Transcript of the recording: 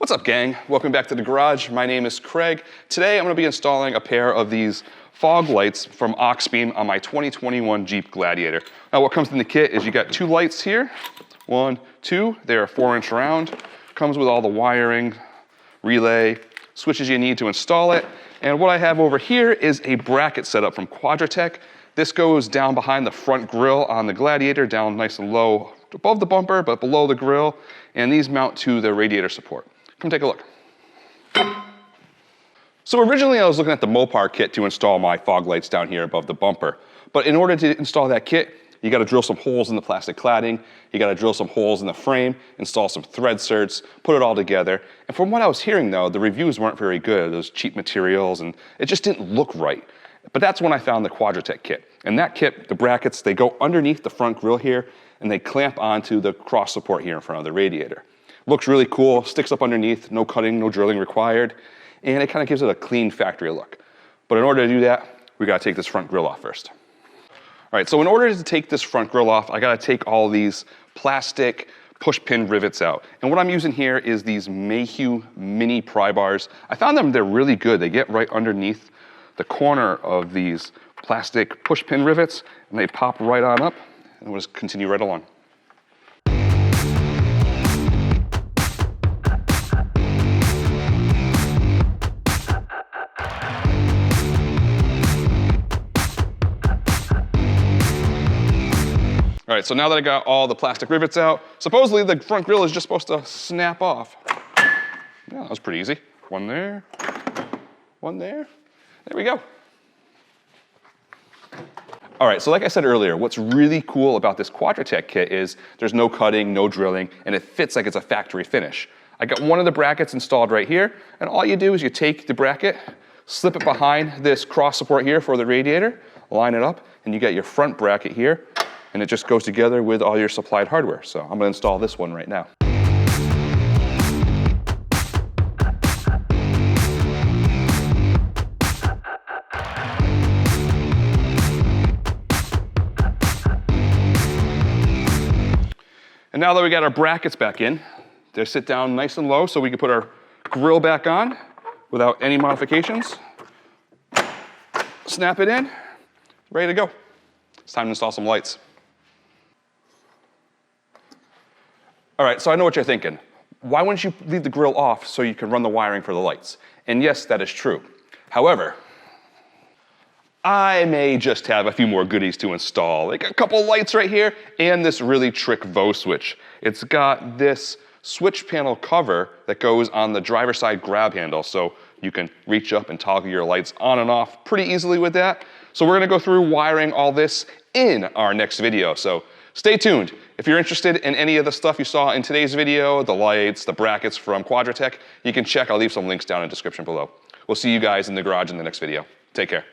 What's up, gang? Welcome back to the garage. My name is Craig. Today I'm going to be installing a pair of these fog lights from Oxbeam on my 2021 Jeep Gladiator. Now what comes in the kit is you got two lights here. One, two, they're 4-inch round. Comes with all the wiring, relay, switches you need to install it. And what I have over here is a bracket setup from Quadratec. This goes down behind the front grille on the Gladiator, down nice and low above the bumper, but below the grille. And these mount to the radiator support. Come take a look. So originally I was looking at the Mopar kit to install my fog lights down here above the bumper. But in order to install that kit, you gotta drill some holes in the plastic cladding, you gotta drill some holes in the frame, install some thread certs, put it all together. And from what I was hearing though, the reviews weren't very good. Those cheap materials and it just didn't look right. But that's when I found the Quadratec kit. And that kit, the brackets, they go underneath the front grille here and they clamp onto the cross support here in front of the radiator. Looks really cool, sticks up underneath, no cutting, no drilling required, and it kind of gives it a clean factory look. But in order to do that, we gotta take this front grille off first. All right, so in order to take this front grille off, I gotta take all these plastic push pin rivets out. And what I'm using here is these Mayhew mini pry bars. I found them, they're really good. They get right underneath the corner of these plastic push pin rivets, and they pop right on up, and we'll just continue right along. All right, so now that I got all the plastic rivets out, supposedly the front grille is just supposed to snap off. Yeah, that was pretty easy. One there, one there. There we go. All right, so like I said earlier, what's really cool about this Quadratec kit is there's no cutting, no drilling, and it fits like it's a factory finish. I got one of the brackets installed right here, and all you do is you take the bracket, slip it behind this cross support here for the radiator, line it up, and you get your front bracket here, and it just goes together with all your supplied hardware. So I'm gonna install this one right now. And now that we got our brackets back in, they sit down nice and low so we can put our grill back on without any modifications. Snap it in, ready to go. It's time to install some lights. All right, so I know what you're thinking. Why wouldn't you leave the grill off so you can run the wiring for the lights? And yes, that is true. However, I may just have a few more goodies to install, like a couple lights right here and this really trick Vo switch. It's got this switch panel cover that goes on the driver's side grab handle, so you can reach up and toggle your lights on and off pretty easily with that. So we're gonna go through wiring all this in our next video, so stay tuned. If you're interested in any of the stuff you saw in today's video, the lights, the brackets from Quadratec, you can check. I'll leave some links down in the description below. We'll see you guys in the garage in the next video. Take care.